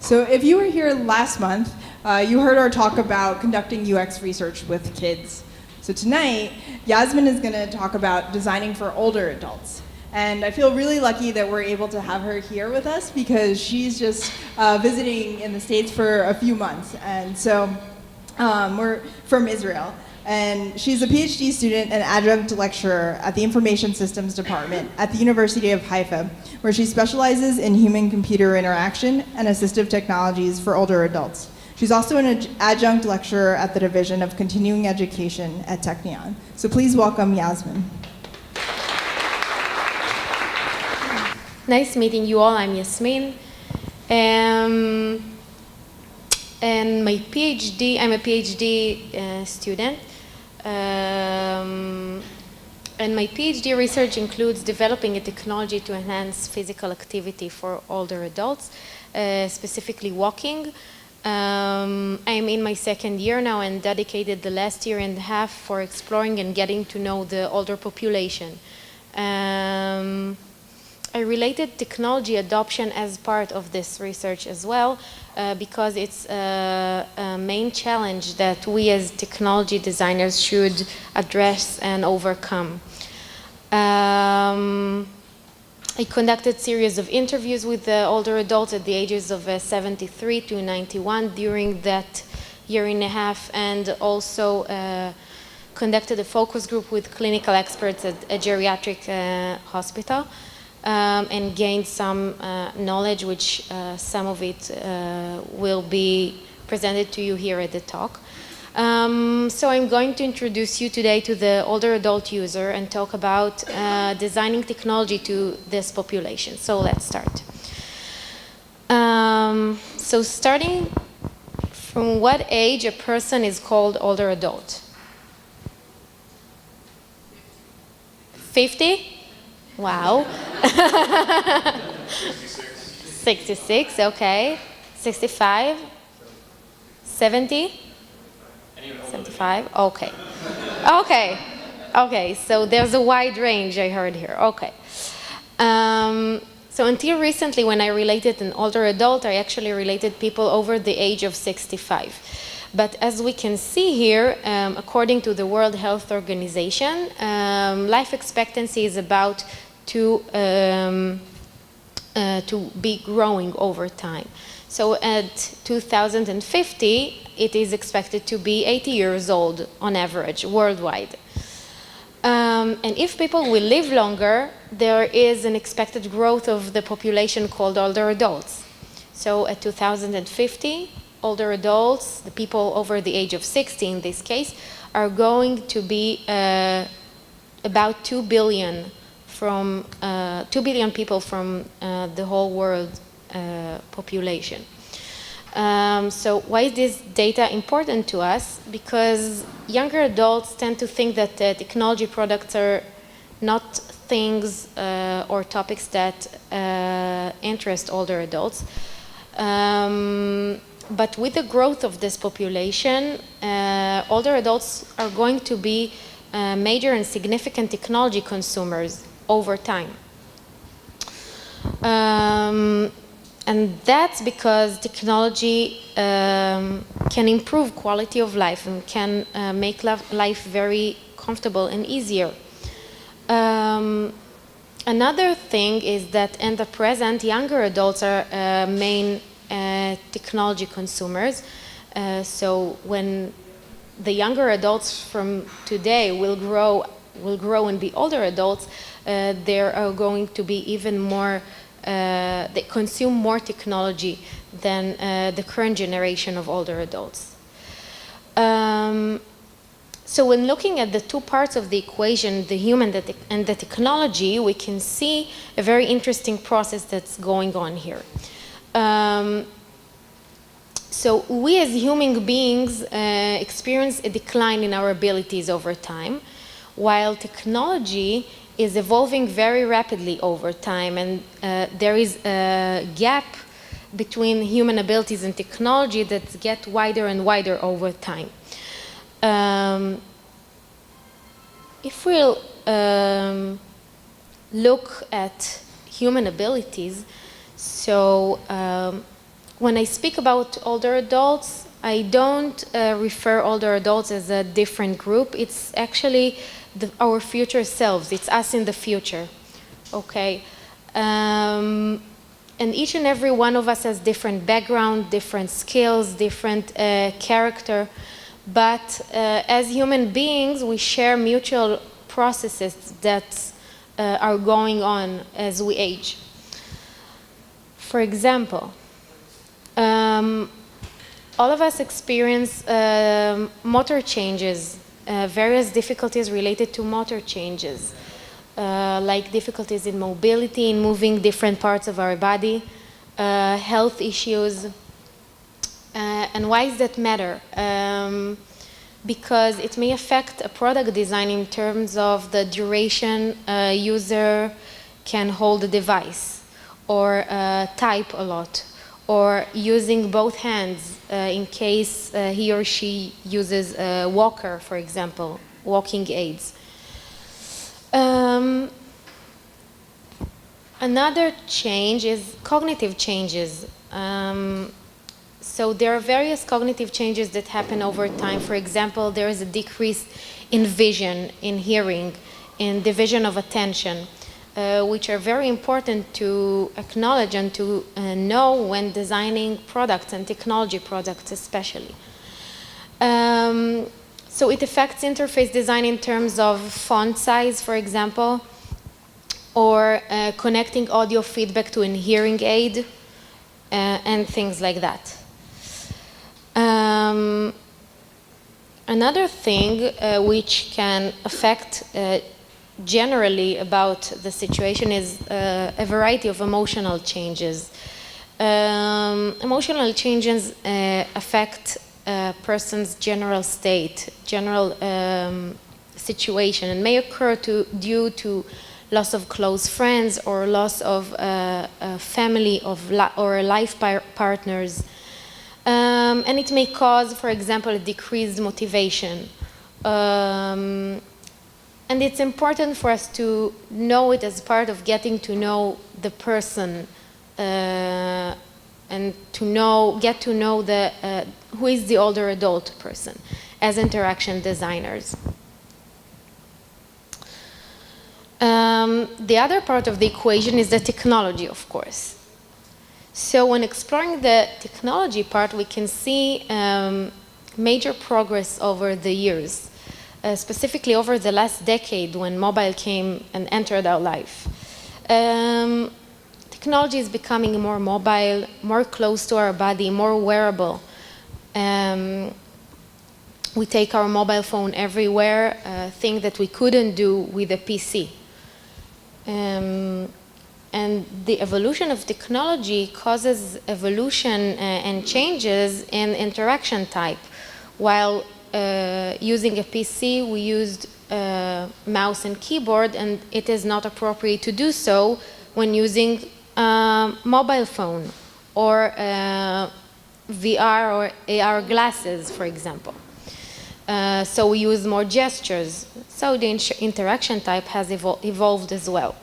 So if you were here last month, you heard our talk about conducting UX research with kids. So tonight, Yasmin is going to talk about designing for older adults. And I feel really lucky that we're able to have her here with us because she's just visiting in the States for a few months. And so we're from Israel. And she's a PhD student and adjunct lecturer at the Information Systems Department at the University of Haifa, where she specializes in human-computer interaction and assistive technologies for older adults. She's also an adjunct lecturer at the Division of Continuing Education at Technion. So please welcome Yasmin. Nice meeting you all. I'm Yasmin. And my PhD, I'm a PhD student. And my PhD research includes developing a technology to enhance physical activity for older adults, specifically walking. I'm in my second year now and dedicated the last year and a half for exploring and getting to know the older population. I related technology adoption as part of this research as well, because it's a main challenge that we as technology designers should address and overcome. I conducted a series of interviews with older adults at the ages of 73 to 91 during that year and a half, and also conducted a focus group with clinical experts at a geriatric hospital. And gained some knowledge, which some of it will be presented to you here at the talk. So I'm going to introduce you today to the older adult user and talk about designing technology to this population. So let's start. So starting from what age a person is called older adult? 50? Wow. 66, okay. 65? 70? 75? Okay. Okay. Okay, so there's a wide range I heard here. Okay. So until recently, when I related an older adult, I actually related people over the age of 65. But as we can see here, according to the World Health Organization, life expectancy is about to be growing over time. So at 2050, it is expected to be 80 years old on average worldwide. And if people will live longer, there is an expected growth of the population called older adults. So at 2050, older adults, the people over the age of 60 in this case, are going to be about 2 billion people from the whole world population. So why is this data important to us? Because younger adults tend to think that technology products are not things or topics that interest older adults. But with the growth of this population, older adults are going to be major and significant technology consumers over time. And that's because technology can improve quality of life and can make life very comfortable and easier. Another thing is that in the present, younger adults are main technology consumers. So when the younger adults from today will grow and be older adults, there are going to be even more, they consume more technology than the current generation of older adults. So when looking at the two parts of the equation, the human and the technology, we can see a very interesting process that's going on here. So we as human beings experience a decline in our abilities over time, while technology is evolving very rapidly over time, and there is a gap between human abilities and technology that gets wider and wider over time. If we'll look at human abilities, so When I speak about older adults, I don't refer older adults as a different group. It's actually our future selves. It's us in the future, okay? And each and every one of us has different background, different skills, different character. But as human beings, we share mutual processes that are going on as we age. For example, all of us experience motor changes, various difficulties related to motor changes, like difficulties in mobility, in moving different parts of our body, health issues. And why does that matter? Because it may affect a product design in terms of the duration a user can hold the device, or type a lot, or using both hands in case he or she uses a walker, for example, walking aids. Another change is cognitive changes. So there are various cognitive changes that happen over time. For example, there is a decrease in vision, in hearing, in division of attention, which are very important to acknowledge and to know when designing products and technology products especially. So it affects interface design in terms of font size, for example, or connecting audio feedback to a hearing aid, and things like that. Another thing which can affect generally about the situation is a variety of emotional changes. Emotional changes affect a person's general state, general situation, and may occur due to loss of close friends or loss of a family or life partners. And it may cause, for example, a decreased motivation. And it's important for us to know it as part of getting to know the person and get to know who is the older adult person as interaction designers. The other part of the equation is the technology, of course. So when exploring the technology part, we can see major progress over the years, specifically over the last decade when mobile came and entered our life. Technology is becoming more mobile, more close to our body, more wearable. We take our mobile phone everywhere, a thing that we couldn't do with a PC. And the evolution of technology causes evolution and changes in interaction type. While using a PC, we used mouse and keyboard, and it is not appropriate to do so when using mobile phone or VR or AR glasses, for example. So we use more gestures. So the interaction type has evolved as well.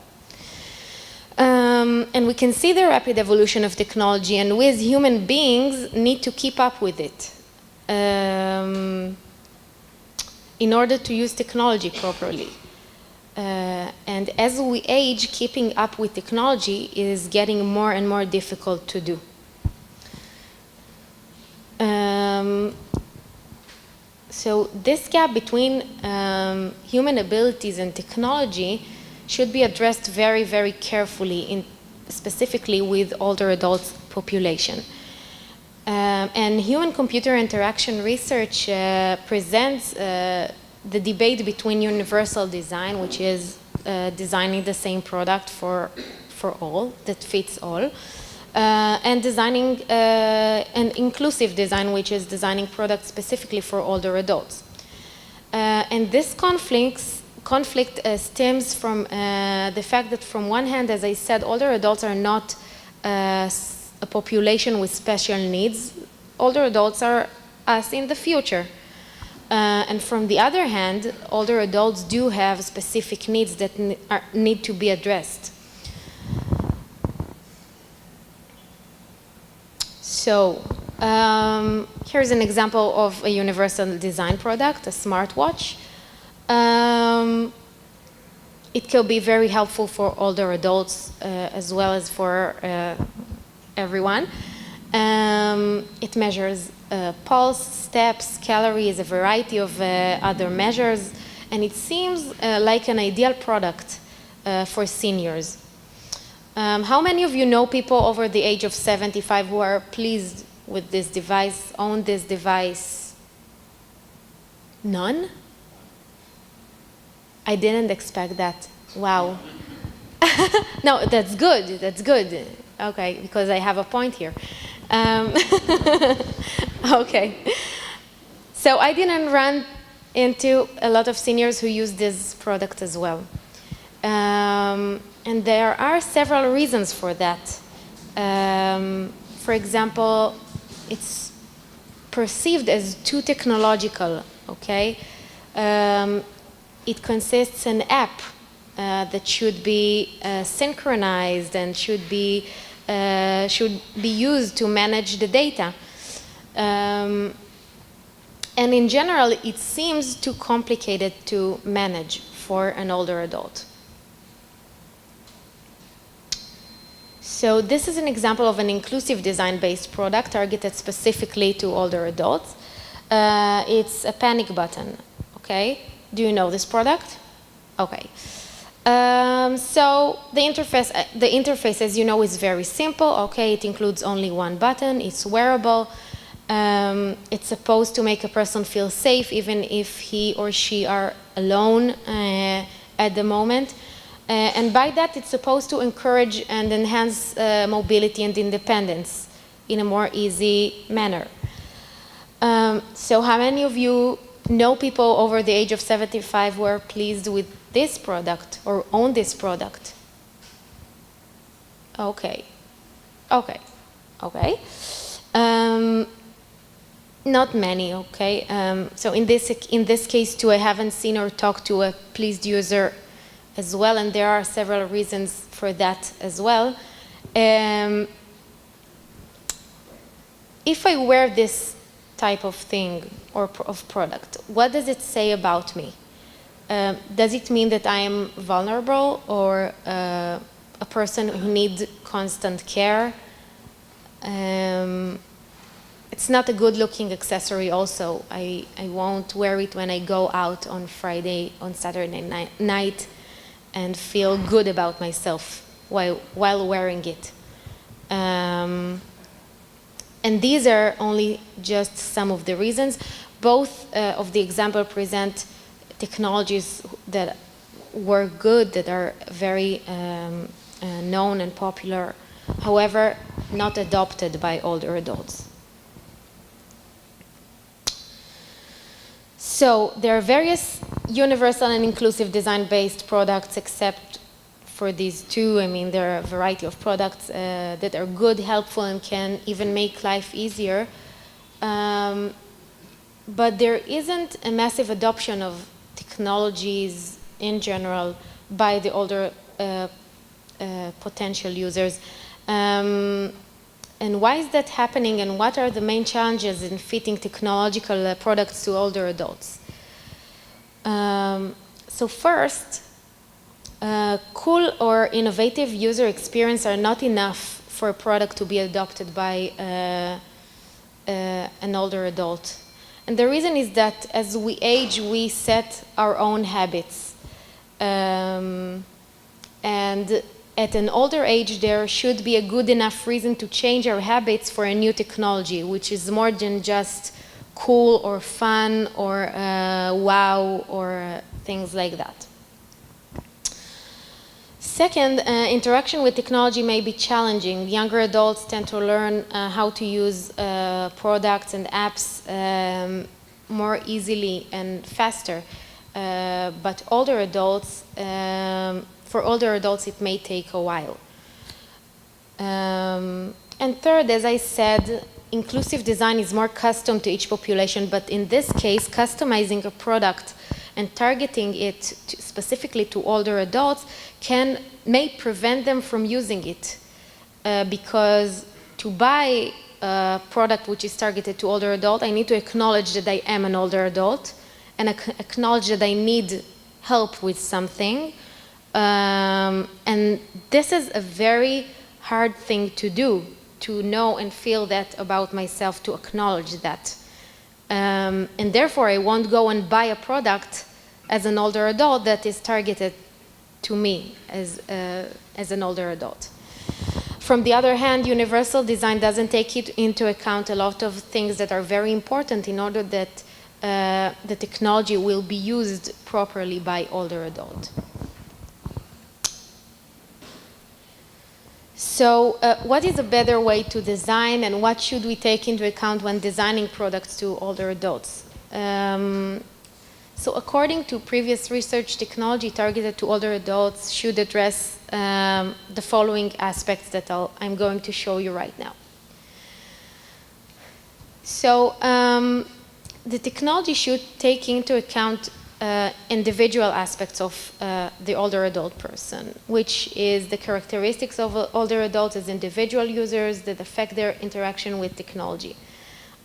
And we can see the rapid evolution of technology, and we as human beings need to keep up with it in order to use technology properly. And as we age, keeping up with technology is getting more and more difficult to do. So this gap between human abilities and technology should be addressed very, very carefully, specifically with older adults population. And human-computer interaction research presents the debate between universal design, which is designing the same product for all, that fits all, and designing an inclusive design, which is designing products specifically for older adults. And this conflict stems from the fact that, from one hand, as I said, older adults are not a population with special needs. Older adults are us in the future. And from the other hand, older adults do have specific needs that need to be addressed. So here's an example of a universal design product, a smartwatch. It can be very helpful for older adults as well as for everyone. It measures pulse, steps, calories, a variety of other measures, and it seems like an ideal product for seniors. How many of you know people over the age of 75 who are pleased with this device, own this device? None? I didn't expect that. Wow. No, that's good. That's good. Okay, because I have a point here. Okay. So I didn't run into a lot of seniors who use this product as well. And there are several reasons for that. For example, it's perceived as too technological, okay? It consists an app that should be synchronized and should be used to manage the data. And in general, it seems too complicated to manage for an older adult. So this is an example of an inclusive design-based product targeted specifically to older adults. It's a panic button, okay? Do you know this product? Okay. So the interface, as you know, is very simple, okay? It includes only one button, it's wearable. It's supposed to make a person feel safe even if he or she are alone at the moment. And by that, it's supposed to encourage and enhance mobility and independence in a more easy manner. So how many of you know people over the age of 75 who are pleased with this product or own this product? Okay. Okay. Okay. Not many, okay? So in this case too, I haven't seen or talked to a pleased user as well, and there are several reasons for that as well. If I wear this type of thing or of product, what does it say about me? Does it mean that I am vulnerable or a person who needs constant care? It's not a good-looking accessory also. I won't wear it when I go out on Saturday night and feel good about myself while wearing it. And these are only just some of the reasons. Both of the example present technologies that were good, that are very known and popular, however, not adopted by older adults. So there are various universal and inclusive design-based products except for these two. I mean, there are a variety of products that are good, helpful, and can even make life easier. But there isn't a massive adoption of technologies in general by the older potential users. And why is that happening, and what are the main challenges in fitting technological products to older adults? So first, cool or innovative user experience are not enough for a product to be adopted by an older adult. And the reason is that as we age, we set our own habits. And at an older age, there should be a good enough reason to change our habits for a new technology, which is more than just cool or fun or wow or things like that. Second, interaction with technology may be challenging. Younger adults tend to learn how to use products and apps more easily and faster. But older adults, for older adults, it may take a while. And third, as I said, inclusive design is more custom to each population, but in this case, customizing a product and targeting it specifically to older adults may prevent them from using it. Because to buy a product which is targeted to older adult, I need to acknowledge that I am an older adult and acknowledge that I need help with something. And this is a very hard thing to do, to know and feel that about myself, to acknowledge that. And therefore, I won't go and buy a product as an older adult that is targeted to me as an older adult. From the other hand, universal design doesn't take into account a lot of things that are very important in order that the technology will be used properly by older adults. So what is a better way to design, and what should we take into account when designing products to older adults? So according to previous research, technology targeted to older adults should address the following aspects that I'm going to show you right now. So the technology should take into account individual aspects of the older adult person, which is the characteristics of older adults as individual users that affect their interaction with technology.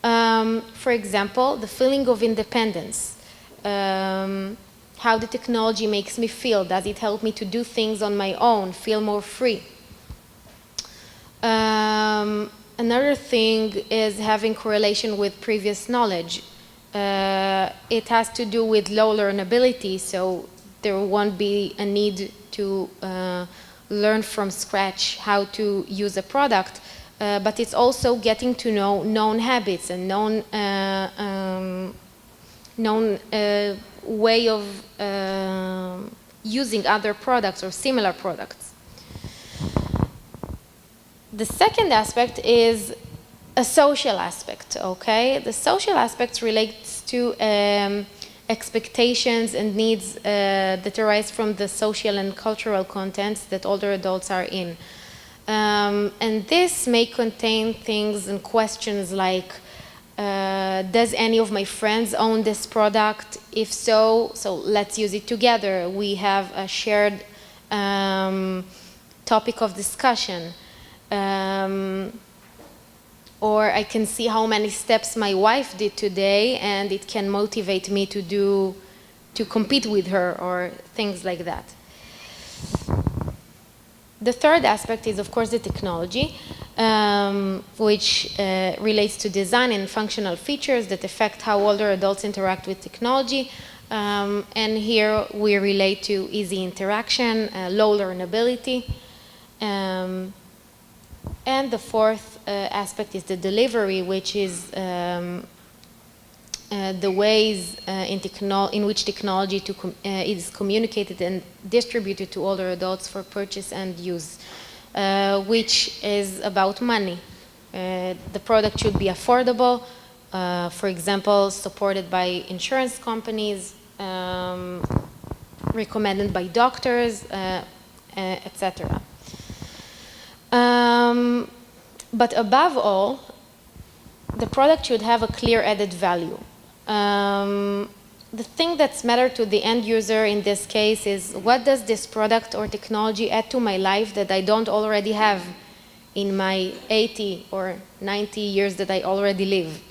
For example, the feeling of independence. How the technology makes me feel. Does it help me to do things on my own, feel more free? Another thing is having correlation with previous knowledge. It has to do with low learnability, so there won't be a need to learn from scratch how to use a product, but it's also getting to know known habits and known way of using other products or similar products. The second aspect is a social aspect, okay? The social aspect relates to expectations and needs that arise from the social and cultural contents that older adults are in. And this may contain things and questions like, does any of my friends own this product? If so, let's use it together. We have a shared topic of discussion. Or I can see how many steps my wife did today, and it can motivate me to compete with her, or things like that. The third aspect is, of course, the technology, which relates to design and functional features that affect how older adults interact with technology. And here we relate to easy interaction, low learnability. And the fourth aspect is the delivery, which is the ways in which technology is communicated and distributed to older adults for purchase and use, which is about money. The product should be affordable, for example, supported by insurance companies, recommended by doctors, etc. But above all, the product should have a clear added value. The thing that's matter to the end user in this case is, what does this product or technology add to my life that I don't already have in my 80 or 90 years that I already live?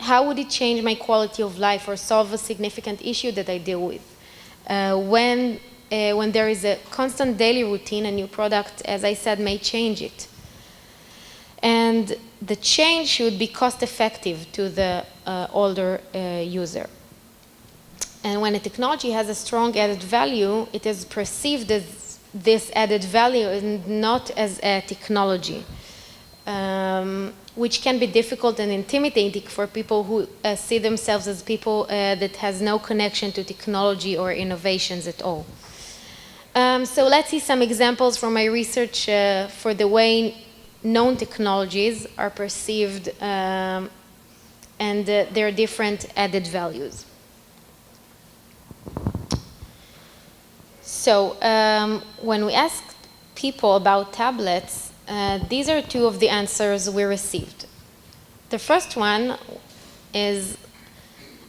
How would it change my quality of life or solve a significant issue that I deal with? When there is a constant daily routine, a new product, as I said, may change it. And the change should be cost-effective to the older user. And when a technology has a strong added value, it is perceived as this added value and not as a technology, which can be difficult and intimidating for people who see themselves as people that has no connection to technology or innovations at all. So let's see some examples from my research for the way known technologies are perceived and their different added values. So when we asked people about tablets, these are two of the answers we received. The first one is,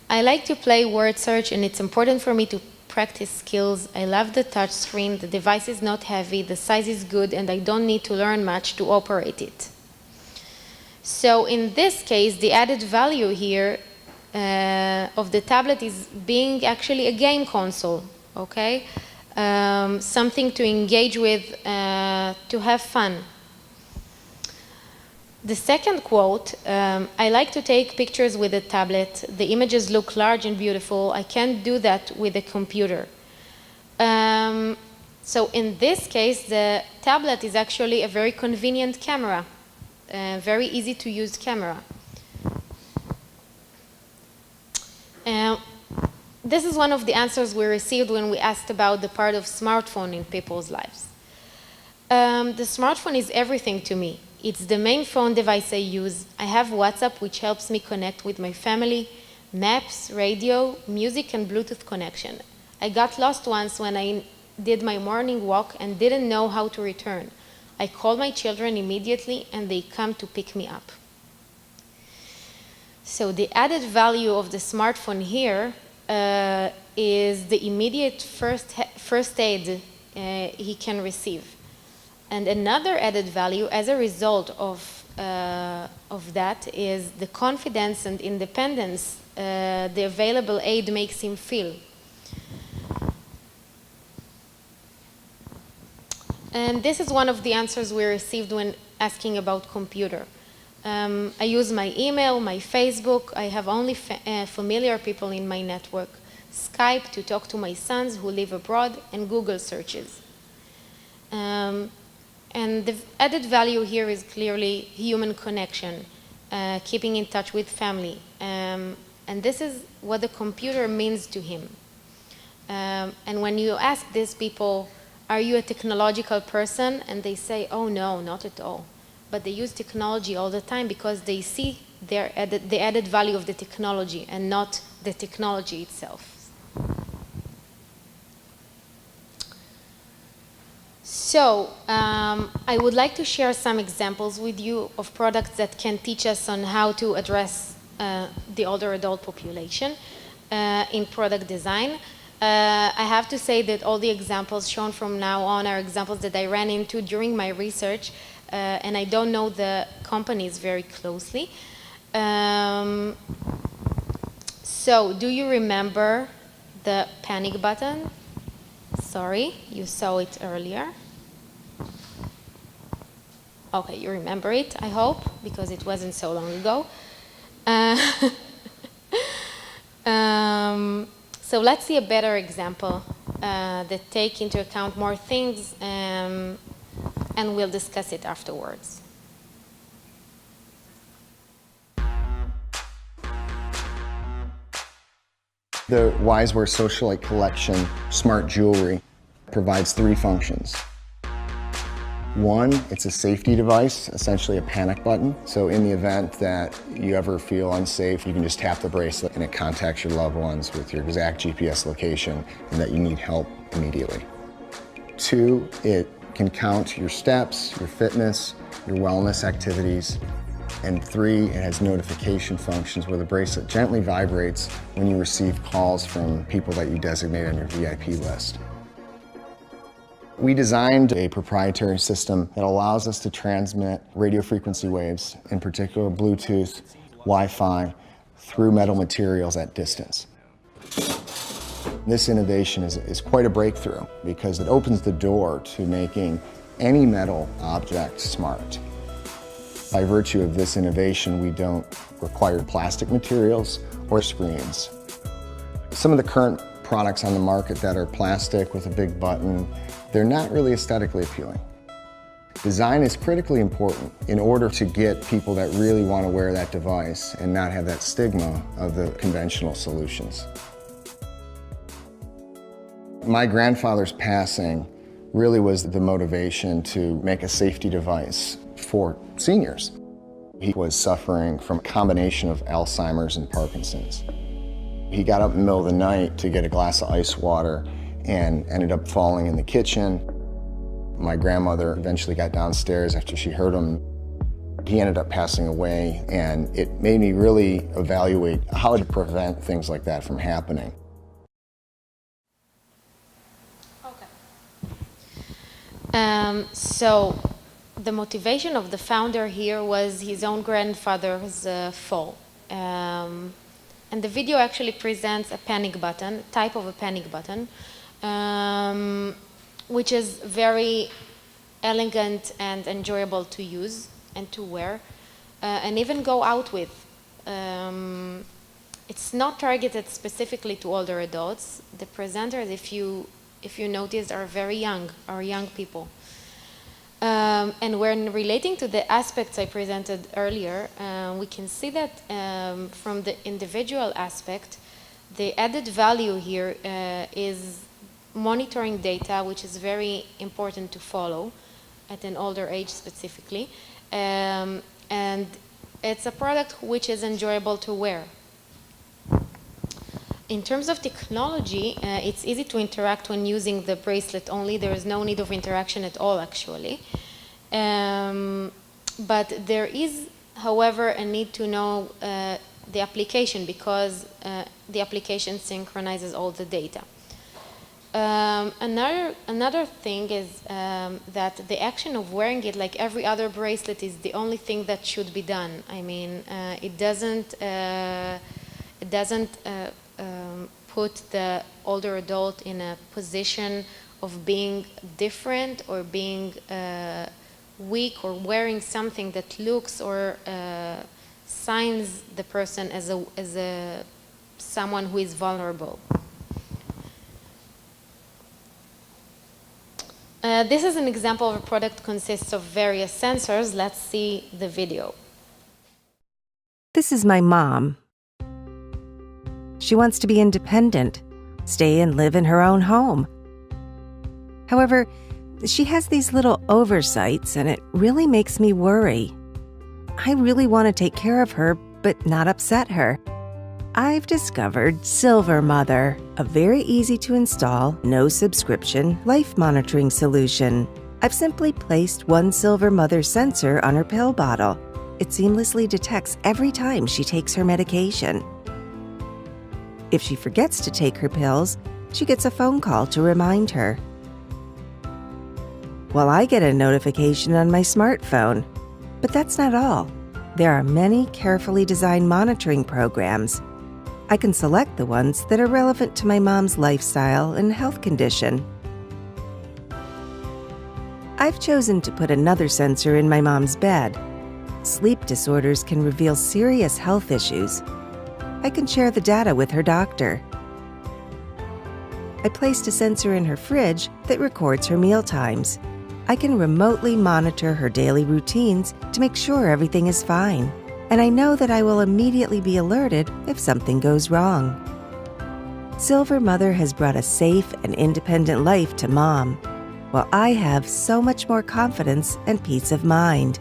I like to play word search, and it's important for me to practice skills. I love the touch screen. The device is not heavy. The size is good, and I don't need to learn much to operate it. So in this case, the added value here of the tablet is being actually a game console, okay? Something to engage with, to have fun. The second quote, I like to take pictures with a tablet. The images look large and beautiful. I can't do that with a computer. So in this case, the tablet is actually a very convenient camera, very easy to use camera. This is one of the answers we received when we asked about the part of smartphone in people's lives. The smartphone is everything to me. It's the main phone device I use. I have WhatsApp, which helps me connect with my family, maps, radio, music, and Bluetooth connection. I got lost once when I did my morning walk and didn't know how to return. I called my children immediately, and they come to pick me up. So the added value of the smartphone here is the immediate first aid he can receive. And another added value as a result of that is the confidence and independence the available aid makes him feel. And this is one of the answers we received when asking about computer. I use my email, my Facebook. I have only familiar people in my network. Skype to talk to my sons who live abroad, and Google searches. And the added value here is clearly human connection, keeping in touch with family. And this is what the computer means to him. And when you ask these people, are you a technological person? And they say, oh no, not at all. But they use technology all the time because they see the added value of the technology and not the technology itself. So I would like to share some examples with you of products that can teach us on how to address the older adult population in product design. I have to say that all the examples shown from now on are examples that I ran into during my research, and I don't know the companies very closely. So do you remember the panic button? Sorry, you saw it earlier. Okay, you remember it, I hope, because it wasn't so long ago. So let's see a better example that take into account more things, and we'll discuss it afterwards. The Wiseware Socialite Collection Smart Jewelry provides 3 functions. One, it's a safety device, essentially a panic button. So in the event that you ever feel unsafe, you can just tap the bracelet and it contacts your loved ones with your exact GPS location and that you need help immediately. 2, it can count your steps, your fitness, your wellness activities. And 3, it has notification functions where the bracelet gently vibrates when you receive calls from people that you designate on your VIP list. We designed a proprietary system that allows us to transmit radio frequency waves, in particular Bluetooth, Wi-Fi, through metal materials at distance. This innovation is quite a breakthrough because it opens the door to making any metal object smart. By virtue of this innovation, we don't require plastic materials or screens. Some of the current products on the market that are plastic with a big button, they're not really aesthetically appealing. Design is critically important in order to get people that really want to wear that device and not have that stigma of the conventional solutions. My grandfather's passing really was the motivation to make a safety device for seniors. He was suffering from a combination of Alzheimer's and Parkinson's. He got up in the middle of the night to get a glass of ice water and ended up falling in the kitchen. My grandmother eventually got downstairs after she heard him. He ended up passing away, and it made me really evaluate how to prevent things like that from happening. So the motivation of the founder here was his own grandfather's fall. And the video actually presents a panic button, type of a panic button, which is very elegant and enjoyable to use and to wear, and even go out with. It's not targeted specifically to older adults. The presenters, if you notice, are very young, are young people. And when relating to the aspects I presented earlier, we can see that from the individual aspect, the added value here is monitoring data, which is very important to follow at an older age specifically. And it's a product which is enjoyable to wear. In terms of technology, it's easy to interact when using the bracelet only. There is no need of interaction at all, actually. But there is, however, a need to know the application, because the application synchronizes all the data. Another thing is that the action of wearing it, like every other bracelet, is the only thing that should be done. I mean, it doesn't put the older adult in a position of being different or being weak or wearing something that looks or signs the person as someone who is vulnerable. This is an example of a product consists of various sensors. Let's see the video. This is my mom. She wants to be independent, stay and live in her own home. However, she has these little oversights, and it really makes me worry. I really want to take care of her, but not upset her. I've discovered Silver Mother, a very easy to install, no subscription life monitoring solution. I've simply placed one Silver Mother sensor on her pill bottle. It seamlessly detects every time she takes her medication. If she forgets to take her pills, she gets a phone call to remind her. Well, I get a notification on my smartphone. But that's not all. There are many carefully designed monitoring programs. I can select the ones that are relevant to my mom's lifestyle and health condition. I've chosen to put another sensor in my mom's bed. Sleep disorders can reveal serious health issues. I can share the data with her doctor. I placed a sensor in her fridge that records her meal times. I can remotely monitor her daily routines to make sure everything is fine. And I know that I will immediately be alerted if something goes wrong. Silver Mother has brought a safe and independent life to Mom, while I have so much more confidence and peace of mind.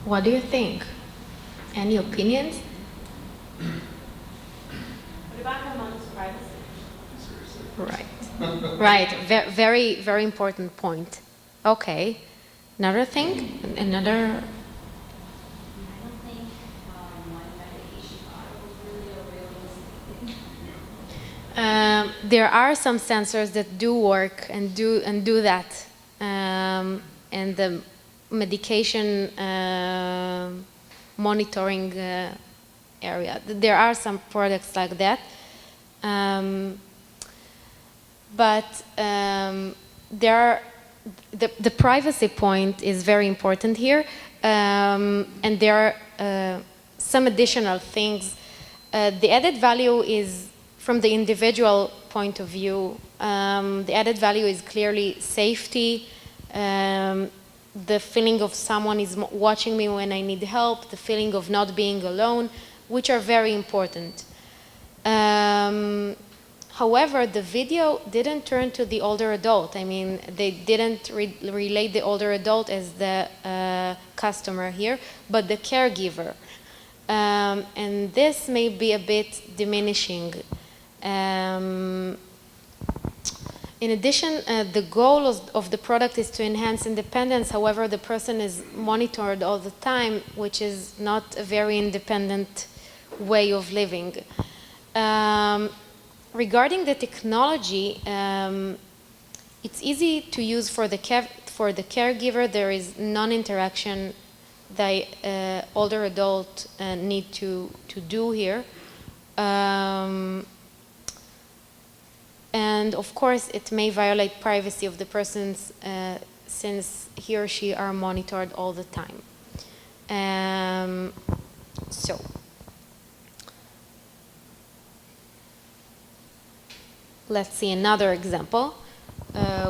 What do you think? Any opinions? What about her mom's privacy? Right. Right. Very, very important point. Okay. Another thing? Another... I don't think one medication bottle is really a realistic. There are some sensors that do work and do that. And the medication monitoring area. There are some products like that. But the privacy point is very important here, and there are some additional things. The added value is, from the individual point of view, the added value is clearly safety, the feeling of someone is watching me when I need help, the feeling of not being alone, which are very important. However, the video didn't turn to the older adult. I mean, they didn't relate the older adult as the customer here, but the caregiver. And this may be a bit diminishing. In addition, the goal of the product is to enhance independence. However, the person is monitored all the time, which is not a very independent way of living. Regarding the technology, it's easy to use for the caregiver. There is non-interaction the older adult need to do here. And of course, it may violate privacy of the persons since he or she are monitored all the time. So, let's see another example,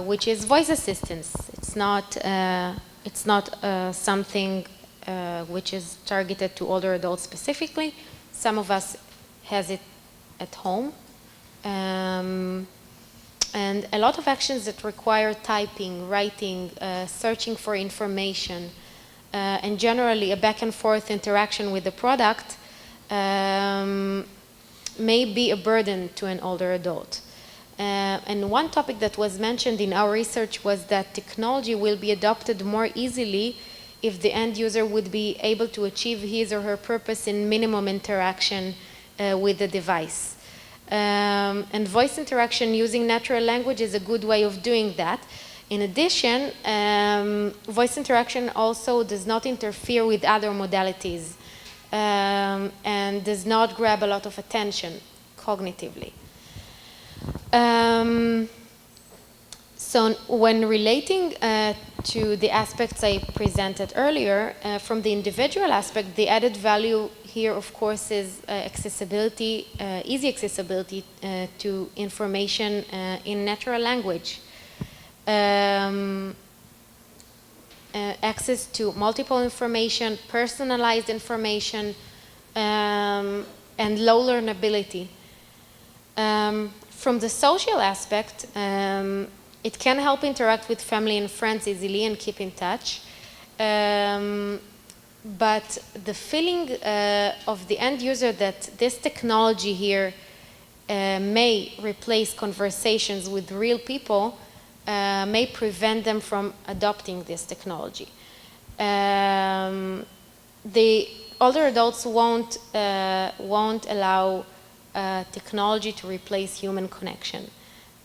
which is voice assistance. It's not something which is targeted to older adults specifically. Some of us has it at home. And a lot of actions that require typing, writing, searching for information, and generally a back and forth interaction with the product may be a burden to an older adult. And one topic that was mentioned in our research was that technology will be adopted more easily if the end user would be able to achieve his or her purpose in minimum interaction with the device. And voice interaction using natural language is a good way of doing that. In addition, voice interaction also does not interfere with other modalities and does not grab a lot of attention cognitively. So when relating to the aspects I presented earlier, from the individual aspect, the added value here, of course, is accessibility, easy accessibility to information in natural language. Access to multiple information, personalized information, and low learnability. From the social aspect, it can help interact with family and friends easily and keep in touch. But the feeling of the end user that this technology here may replace conversations with real people may prevent them from adopting this technology. The older adults won't allow technology to replace human connection.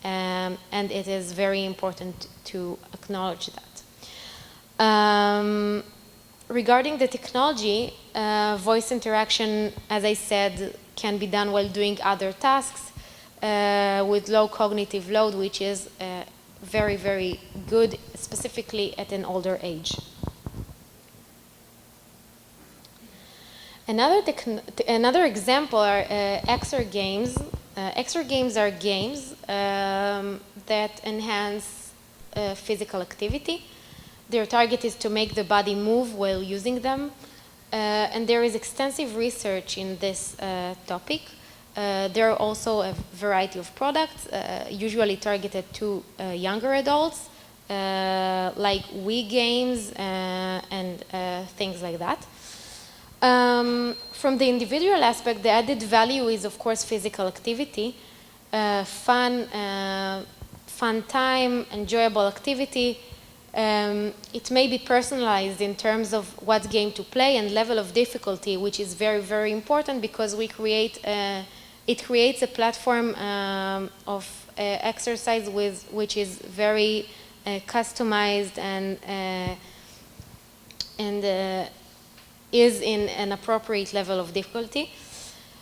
And it is very important to acknowledge that. Regarding the technology, voice interaction, as I said, can be done while doing other tasks with low cognitive load, which is very, very good, specifically at an older age. Another example are XR games. XR games are games that enhance physical activity. Their target is to make the body move while using them. And there is extensive research in this topic. There are also a variety of products, usually targeted to younger adults, like Wii games and things like that. From the individual aspect, the added value is, of course, physical activity, fun time, enjoyable activity. It may be personalized in terms of what game to play and level of difficulty, which is very, very important because it creates a platform of exercise which is very customized and is in an appropriate level of difficulty.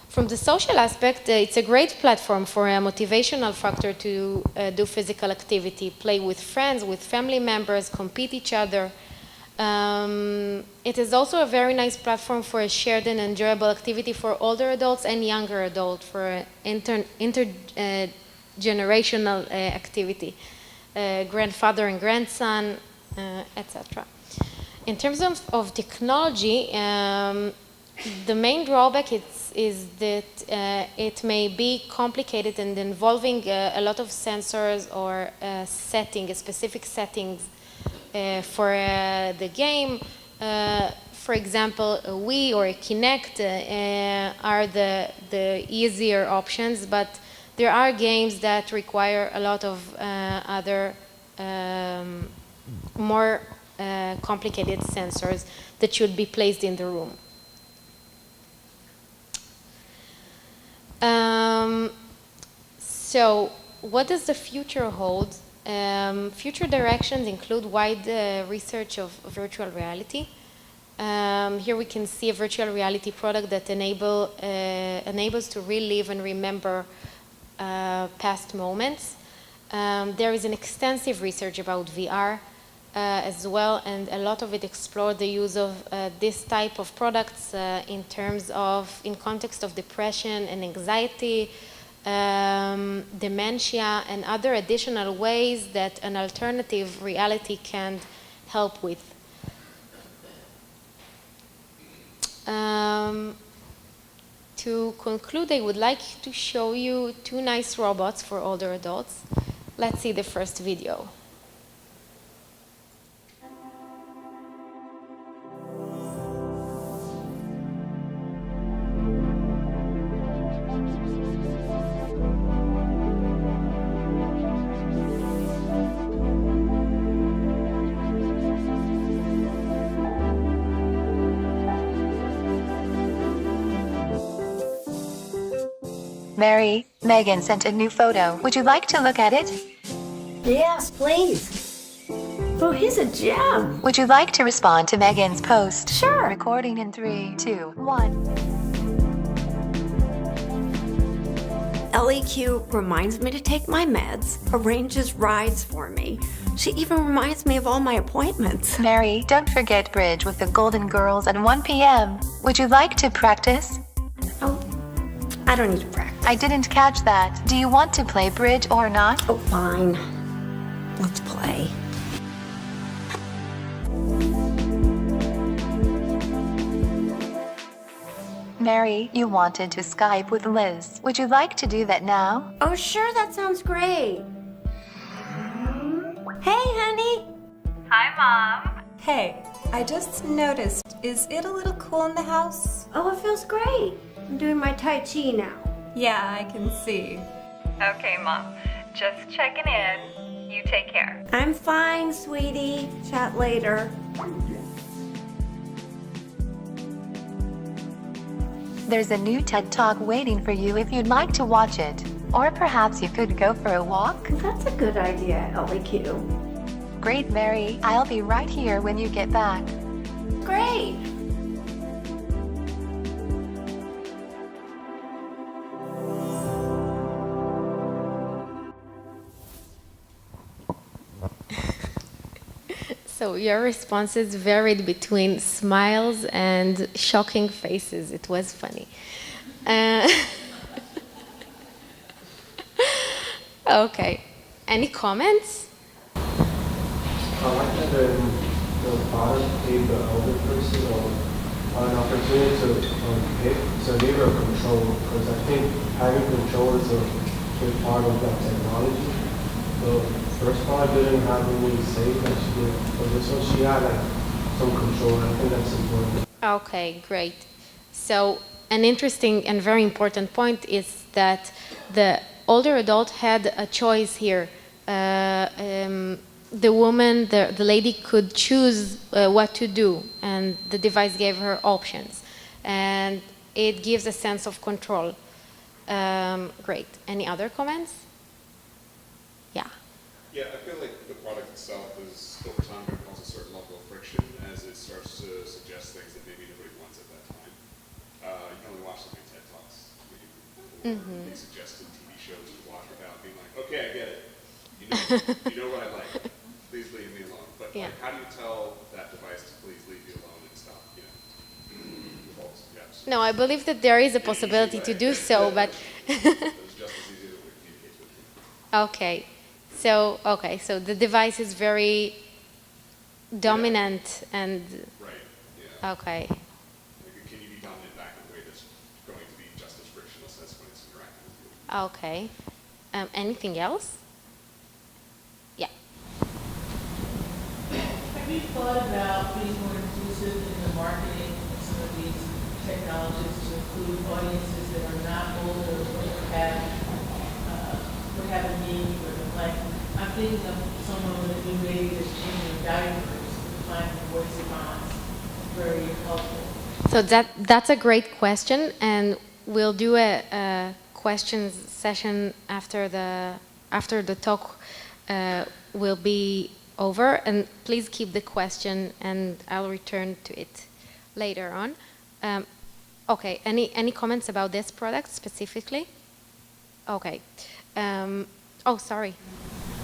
From the social aspect, it's a great platform for a motivational factor to do physical activity, play with friends, with family members, compete each other. It is also a very nice platform for a shared and enjoyable activity for older adults and younger adults, for intergenerational activity, grandfather and grandson, etc. In terms of technology, the main drawback is that it may be complicated and involving a lot of sensors or specific settings for the game. For example, a Wii or a Kinect are the easier options, but there are games that require a lot of other more complicated sensors that should be placed in the room. So, what does the future hold? Future directions include wide research of virtual reality. Here we can see a virtual reality product that enables to relive and remember past moments. There is an extensive research about VR as well, and a lot of it explored the use of this type of products in context of depression and anxiety, dementia, and other additional ways that an alternative reality can help with. To conclude, I would like to show you two nice robots for older adults. Let's see the first video. Mary, Megan sent a new photo. Would you like to look at it? Yes, please. Oh, he's a gem. Would you like to respond to Megan's post? Sure. Recording in 3, 2, 1. LEQ reminds me to take my meds, arranges rides for me. She even reminds me of all my appointments. Mary, don't forget bridge with the Golden Girls at 1 p.m. Would you like to practice? Oh, I don't need to practice. I didn't catch that. Do you want to play bridge or not? Oh, fine. Let's play. Mary, you wanted to Skype with Liz. Would you like to do that now? Oh, sure, that sounds great. Hey, honey. Hi, Mom. Hey, I just noticed, is it a little cool in the house? Oh, it feels great. I'm doing my Tai Chi now. Yeah, I can see. Okay, Mom. Just checking in. You take care. I'm fine, sweetie. Chat later. There's a new TED Talk waiting for you if you'd like to watch it. Or perhaps you could go for a walk. That's a good idea, LEQ. Great, Mary. I'll be right here when you get back. Great. So your responses varied between smiles and shocking faces. It was funny. Okay. Any comments? I like that the product gave the older person an opportunity to pick, so they were control, because I think having control is a big part of that technology. The first part didn't have any say that she did, but this one she had like some control. I think that's important. Okay, great. So an interesting and very important point is that the older adult had a choice here. The woman, the lady could choose what to do, and the device gave her options. And it gives a sense of control. Great. Any other comments? Yeah. Yeah, I feel like the product itself is, over time, going to cause a certain level of friction as it starts to suggest things that maybe nobody wants at that time. You can only watch so many TED Talks or these suggested TV shows to watch without being like, okay, I get it. You know what I like. Please leave me alone. But like, how do you tell that device to please leave you alone and stop, No, I believe that there is a possibility to do so, but... It's just as easy to communicate with you. Okay. So the device is very dominant and... Right, yeah. Okay. Like, can you be dominant back in a way that's going to be just as frictionless as when it's interacting with you? Okay. Anything else? Yeah. Have you thought about being more inclusive in the marketing of some of these technologies to include audiences that are not older or would have a need for them? Like, I'm thinking of someone with a new baby that's changing diapers, finding voice bonds very helpful. So that's a great question, and we'll do a questions session after the talk will be over, and please keep the question, and I'll return to it later on. Okay, any comments about this product specifically? Okay. Oh, sorry.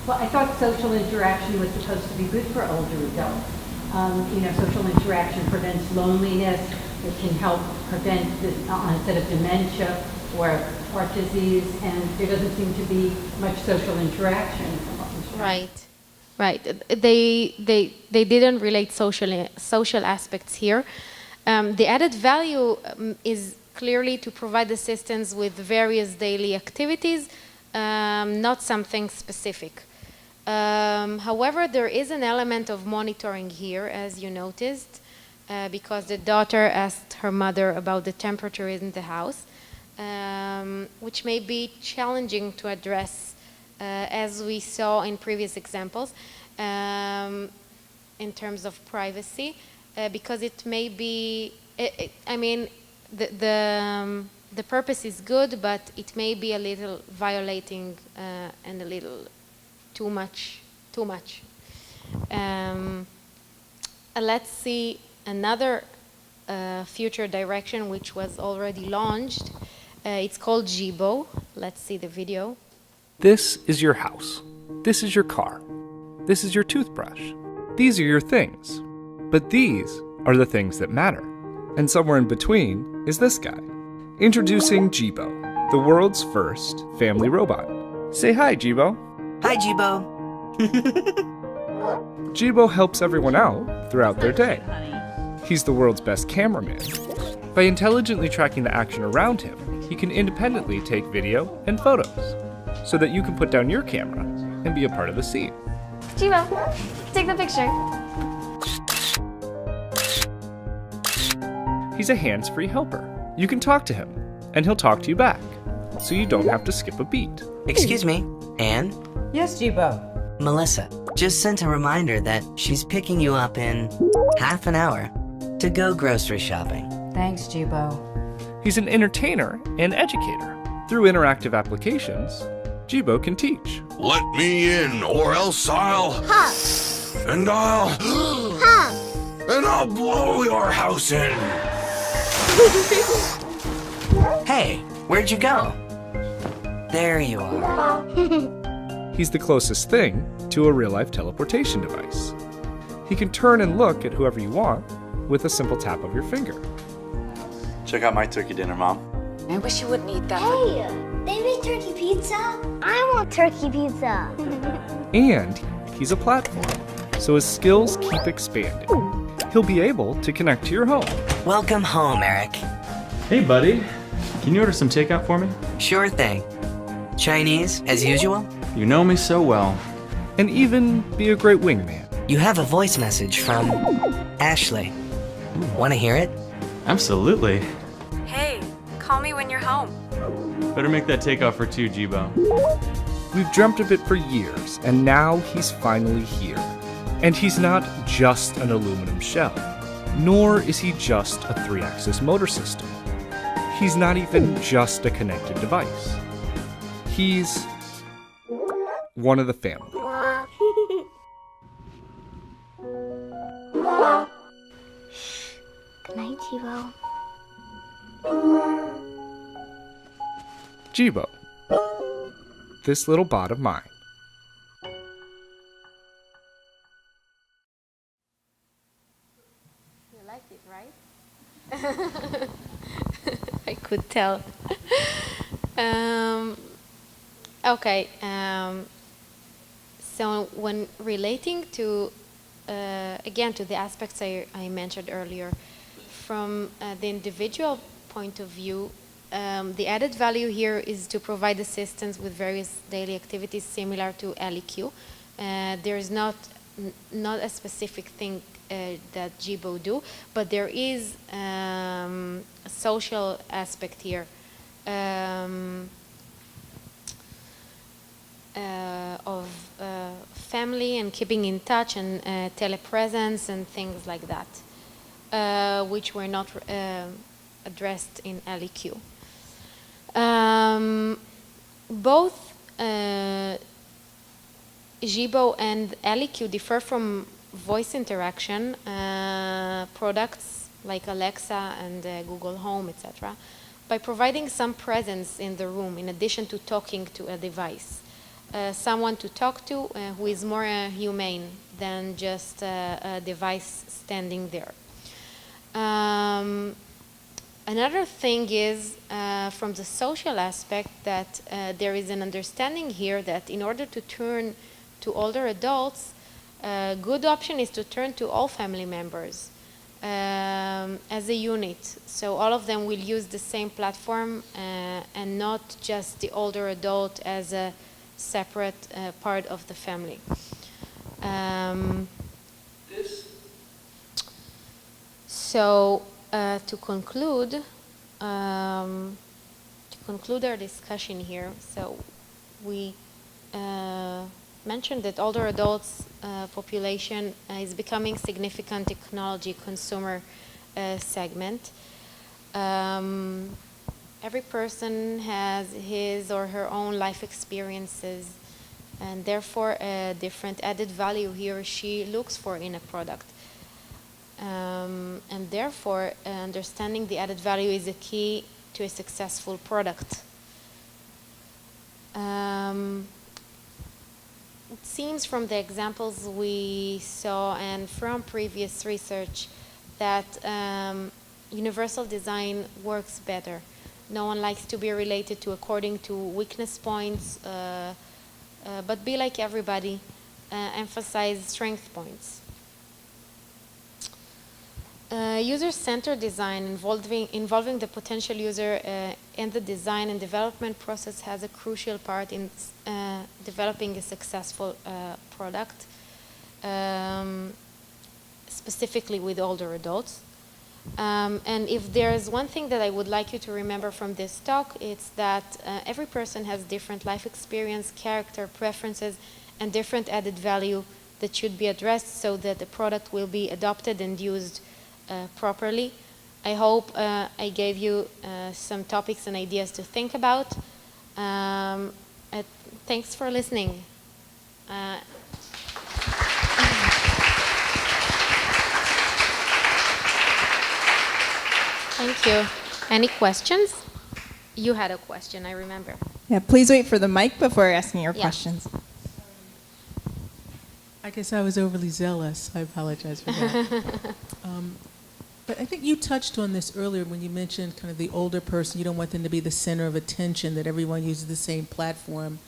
Well, I thought social interaction was supposed to be good for older adults. Social interaction prevents loneliness. It can help prevent the onset of dementia or heart disease, and there doesn't seem to be much social interaction. Right. They didn't relate social aspects here. The added value is clearly to provide assistance with various daily activities, not something specific. However, there is an element of monitoring here, as you noticed, because the daughter asked her mother about the temperature in the house, which may be challenging to address, as we saw in previous examples, in terms of privacy, because it may be, the purpose is good, but it may be a little violating and a little too much. Let's see another future direction which was already launched. It's called Gibo. Let's see the video. This is your house. This is your car. This is your toothbrush. These are your things. But these are the things that matter. And somewhere in between is this guy. Introducing Gibo, the world's first family robot. Say hi, Gibo. Hi, Gibo. Gibo helps everyone out throughout their day. He's the world's best cameraman. By intelligently tracking the action around him, he can independently take video and photos, so that you can put down your camera and be a part of the scene. Gibo, take the picture. He's a hands-free helper. You can talk to him, and he'll talk to you back, so you don't have to skip a beat. Excuse me, Anne? Yes, Gibo. Melissa just sent a reminder that she's picking you up in half an hour to go grocery shopping. Thanks, Gibo. He's an entertainer and educator. Through interactive applications, Gibo can teach. Let me in, or else I'll... Huh. And I'll... Huh. And I'll blow your house in. Hey, where'd you go? There you are. He's the closest thing to a real-life teleportation device. He can turn and look at whoever you want with a simple tap of your finger. Check out my turkey dinner, Mom. I wish you wouldn't eat that. Hey, they make turkey pizza? I want turkey pizza. And he's a platform, so his skills keep expanding. He'll be able to connect to your home. Welcome home, Eric. Hey, buddy. Can you order some takeout for me? Sure thing. Chinese, as usual? You know me so well. And even be a great wingman. You have a voice message from Ashley. Want to hear it? Absolutely. Hey, call me when you're home. Better make that takeout for two, Gibo. We've dreamt of it for years, and now he's finally here. And he's not just an aluminum shell, nor is he just a 3-axis motor system. He's not even just a connected device. He's one of the family. Good night, Gibo. Gibo, this little bot of mine. You liked it, right? I could tell. Okay. So when relating to, again, to the aspects I mentioned earlier, from the individual point of view, the added value here is to provide assistance with various daily activities similar to LEQ. There is not a specific thing that Gibo do, but there is a social aspect here of family and keeping in touch and telepresence and things like that, which were not addressed in LEQ. Both Gibo and LEQ differ from voice interaction products like Alexa and Google Home, etc., by providing some presence in the room in addition to talking to a device. Someone to talk to who is more humane than just a device standing there. Another thing is, from the social aspect, that there is an understanding here that in order to turn to older adults, a good option is to turn to all family members as a unit. So all of them will use the same platform and not just the older adult as a separate part of the family. So to conclude our discussion here, so we mentioned that older adults population is becoming significant technology consumer segment. Every person has his or her own life experiences, and therefore a different added value he or she looks for in a product. And therefore, understanding the added value is a key to a successful product. It seems from the examples we saw and from previous research that universal design works better. No one likes to be related to according to weakness points, but be like everybody, emphasize strength points. User-centered design involving the potential user in the design and development process has a crucial part in developing a successful product, specifically with older adults. And if there's one thing that I would like you to remember from this talk, it's that every person has different life experience, character, preferences, and different added value that should be addressed so that the product will be adopted and used properly. I hope I gave you some topics and ideas to think about. Thanks for listening. Thank you. Any questions? You had a question, I remember. Yeah, please wait for the mic before asking your questions. I guess I was overly zealous. I apologize for that. But I think you touched on this earlier when you mentioned kind of the older person. You don't want them to be the center of attention, that everyone uses the same platform.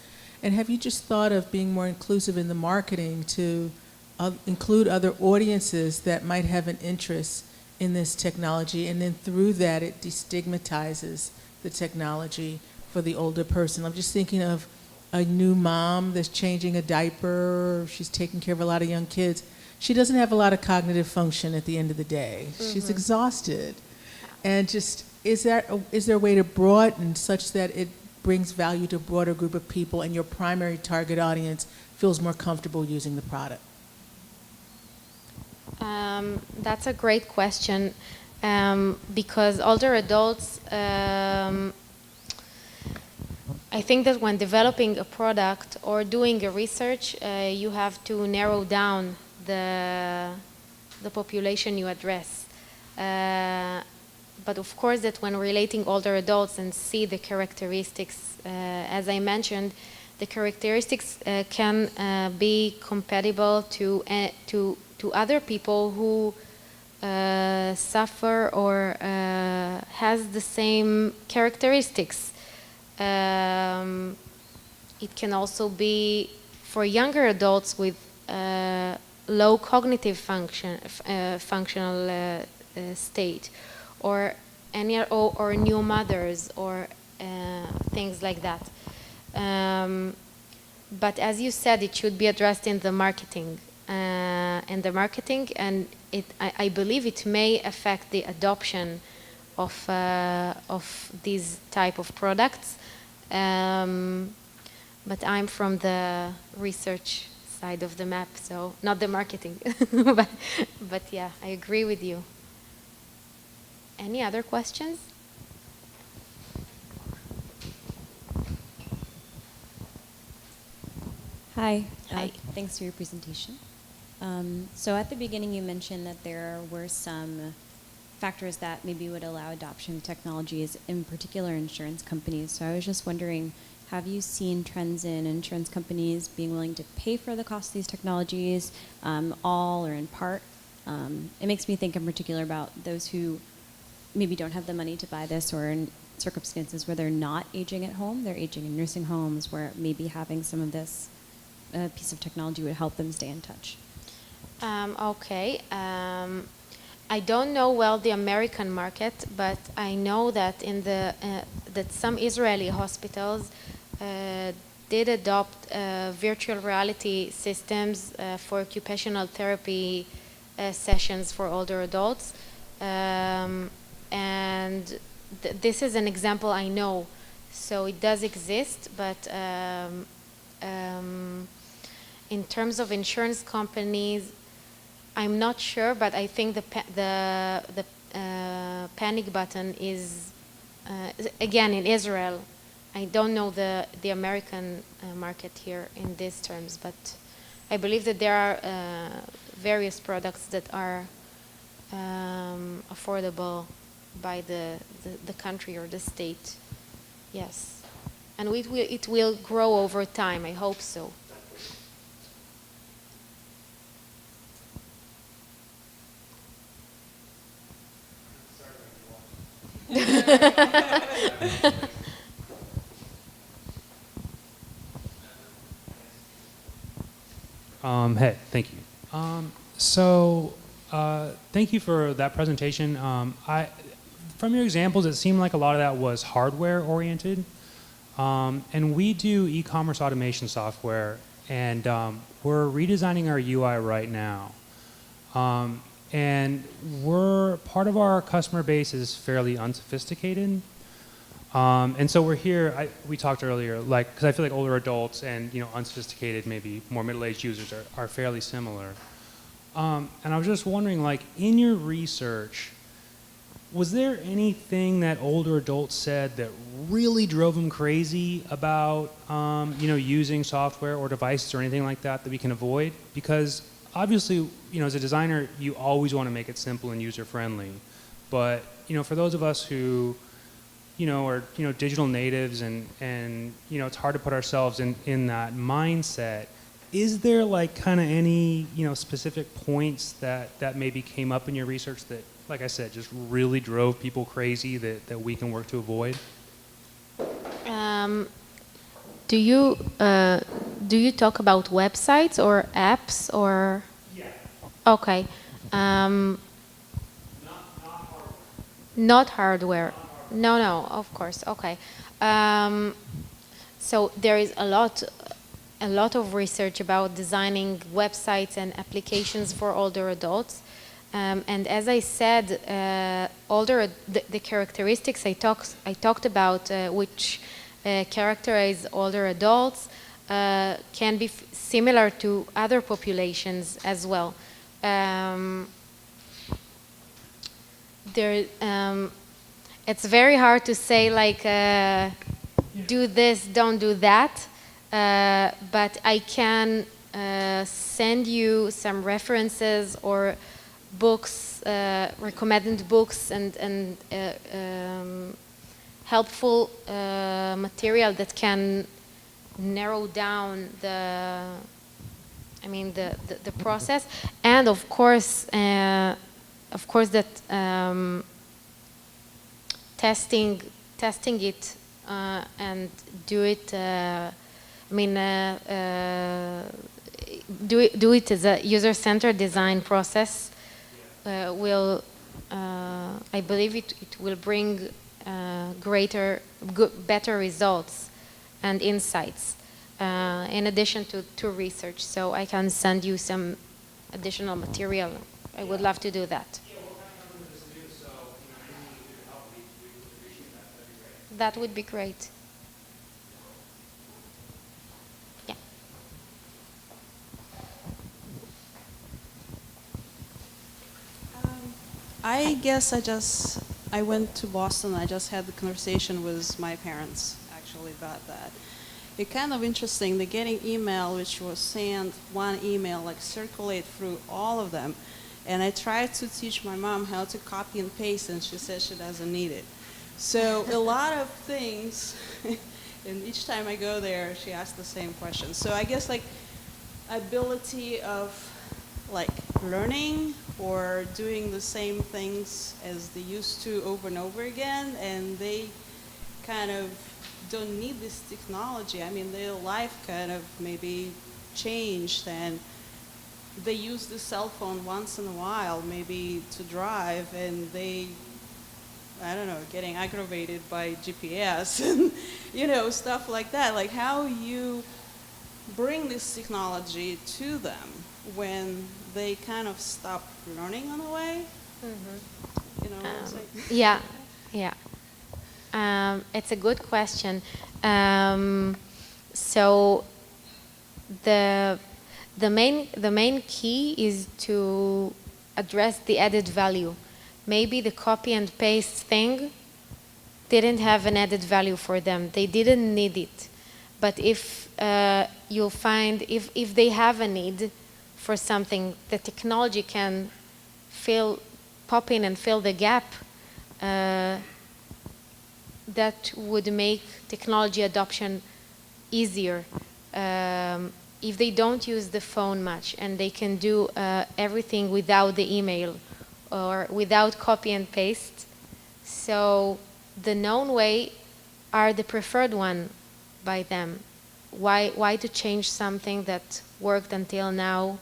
And have you just thought of being more inclusive in the marketing to include other audiences that might have an interest in this technology, and then through that it destigmatizes the technology for the older person? I'm just thinking of a new mom that's changing a diaper, she's taking care of a lot of young kids. She doesn't have a lot of cognitive function at the end of the day. She's exhausted. And just, is there a way to broaden such that it brings value to a broader group of people and your primary target audience feels more comfortable using the product? That's a great question, because older adults, I think that when developing a product or doing a research, you have to narrow down the population you address. But of course that when relating older adults and see the characteristics, as I mentioned, the characteristics can be compatible to other people who suffer or has the same characteristics. It can also be for younger adults with low cognitive functional state, or new mothers, or things like that. But as you said, it should be addressed in the marketing. And I believe it may affect the adoption of these type of products. But I'm from the research side of the map, so not the marketing. but yeah, I agree with you. Any other questions? Hi. Hi. Thanks for your presentation. So at the beginning, you mentioned that there were some factors that maybe would allow adoption of technologies, in particular insurance companies. So I was just wondering, have you seen trends in insurance companies being willing to pay for the cost of these technologies, all or in part? It makes me think in particular about those who maybe don't have the money to buy this, or in circumstances where they're not aging at home, they're aging in nursing homes, where maybe having some of this piece of technology would help them stay in touch. Okay. I don't know well the American market, but I know that in the that some Israeli hospitals did adopt virtual reality systems for occupational therapy sessions for older adults, and this is an example I know. So it does exist, but in terms of insurance companies, I'm not sure, but I think the panic button is again in Israel. I don't know the American market here in these terms, but I believe that there are various products that are affordable by the country or the state. Yes, and it will grow over time. I hope so. Hey, thank you. Thank you for that presentation. From your examples, it seemed like a lot of that was hardware oriented. And we do e-commerce automation software, and we're redesigning our UI right now. And part of our customer base is fairly unsophisticated. And so we're here, we talked earlier, because I feel like older adults and unsophisticated, maybe more middle-aged users are fairly similar. And I was just wondering, in your research, was there anything that older adults said that really drove them crazy about using software or devices or anything like that we can avoid? Because obviously, as a designer, you always want to make it simple and user-friendly. But for those of us who are digital natives and it's hard to put ourselves in that mindset. Is there kind of any specific points that maybe came up in your research that, like I said, just really drove people crazy that we can work to avoid? Do you talk about websites or apps or? Yeah. Okay. Not hardware. No, of course. Okay. So there is a lot of research about designing websites and applications for older adults. And as I said, the characteristics I talked about, which characterize older adults, can be similar to other populations as well. It's very hard to say do this, don't do that, but I can send you some references or books, recommended books and helpful material that can narrow down the process, and of course that testing it and do it. Do it as a user-centered design process. I believe it will bring better results and insights in addition to research. So I can send you some additional material. I would love to do that. That would be great. Yeah. I guess I went to Boston. I just had the conversation with my parents actually about that. it's kind of interesting, the getting email, which was sent one email, like circulate through all of them. And I tried to teach my mom how to copy and paste, and she said she doesn't need it. So a lot of things, and each time I go there, she asks the same question. So I guess like ability of like learning or doing the same things as they used to over and over again, and they kind of don't need this technology. I mean, their life kind of maybe changed, and they use the cell phone once in a while, maybe to drive, and they, I don't know, getting aggravated by GPS and, you know, stuff like that. Like how you bring this technology to them when they kind of stop learning in a way. You know what I'm saying? Yeah, yeah. It's a good question. So the main key is to address the added value. Maybe the copy and paste thing didn't have an added value for them. They didn't need it. But if you'll find, if they have a need for something, the technology can pop in and fill the gap, that would make technology adoption easier. If they don't use the phone much and they can do everything without the email or without copy and paste, so the known way are the preferred one by them. Why to change something that worked until now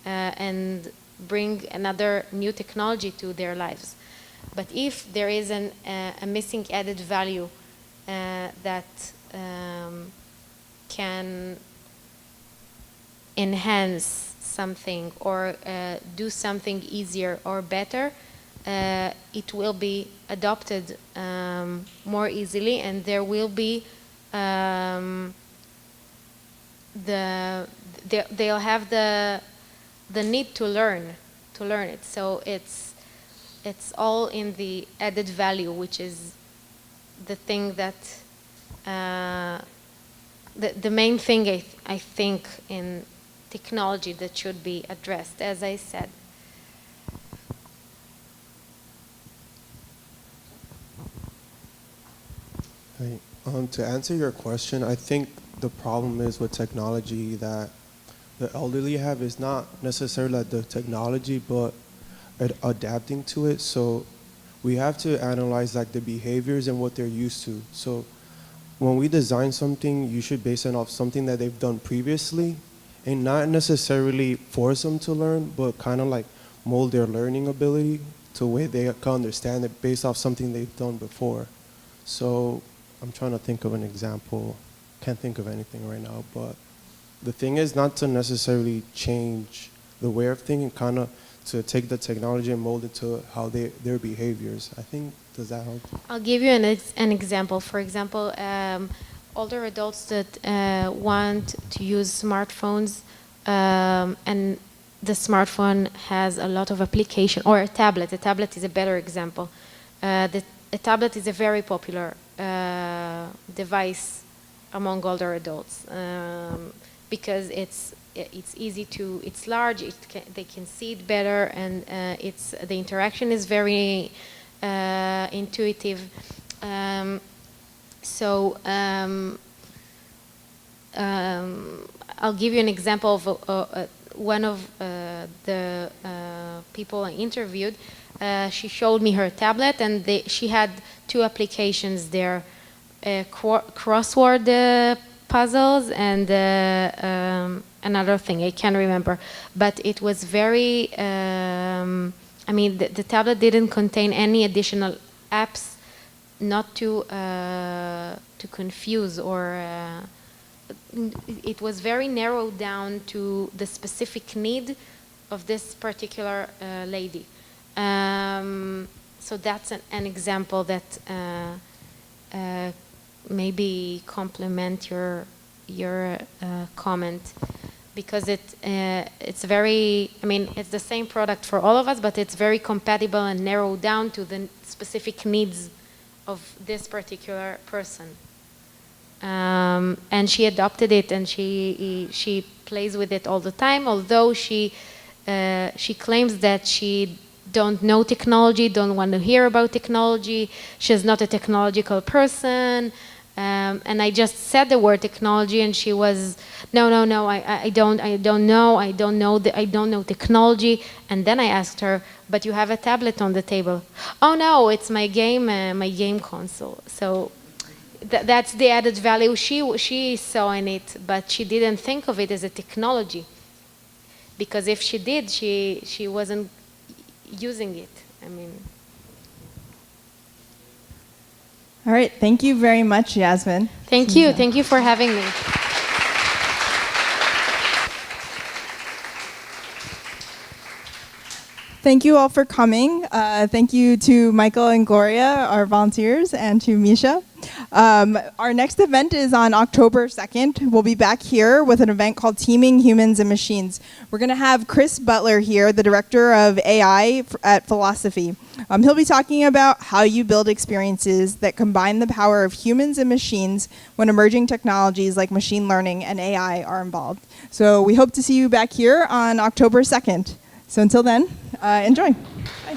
and bring another new technology to their lives? But if there is a missing added value that can enhance something or do something easier or better, it will be adopted more easily, and there will be they'll have the need to learn it. So it's all in the added value, which is the thing that the main thing I think in technology that should be addressed, as I said. Hey, to answer your question, I think the problem is with technology that the elderly have is not necessarily the technology, but adapting to it. So we have to analyze like the behaviors and what they're used to. So when we design something, you should base it off something that they've done previously, and not necessarily force them to learn, but kind of like mold their learning ability to a way they can understand it based off something they've done before. So I'm trying to think of an example. Can't think of anything right now, but the thing is not to necessarily change the way of thinking, kind of to take the technology and mold it to how their behaviors. I think, does that help? I'll give you an example. For example, older adults that want to use smartphones, and the smartphone has a lot of application, or a tablet. A tablet is a better example. A tablet is a very popular device among older adults because it's easy to, it's large, they can see it better, and the interaction is very intuitive. I'll give you an example of one of the people I interviewed. She showed me her tablet, and she had two applications there, crossword puzzles and another thing, I can't remember. But it was very, I mean, the tablet didn't contain any additional apps, not to confuse, or it was very narrowed down to the specific need of this particular lady. So that's an example that maybe complement your comment, because it's very, I mean, it's the same product for all of us, but it's very compatible and narrowed down to the specific needs of this particular person. And she adopted it, and she plays with it all the time, although she claims that she don't know technology, don't want to hear about technology. She's not a technological person. And I just said the word technology, and she was, no, I don't know technology. And then I asked her, but you have a tablet on the table. Oh no, it's my game console. So that's the added value she saw in it, but she didn't think of it as a technology. Because if she did, she wasn't using it. I mean. All right, thank you very much, Yasmin. Thank you for having me. Thank you all for coming. Thank you to Michael and Gloria, our volunteers, and to Misha. Our next event is on October 2nd. We'll be back here with an event called Teaming Humans and Machines. We're going to have Chris Butler here, the director of AI at Philosophy. He'll be talking about how you build experiences that combine the power of humans and machines when emerging technologies like machine learning and AI are involved. So we hope to see you back here on October 2nd. So until then, enjoy. Bye.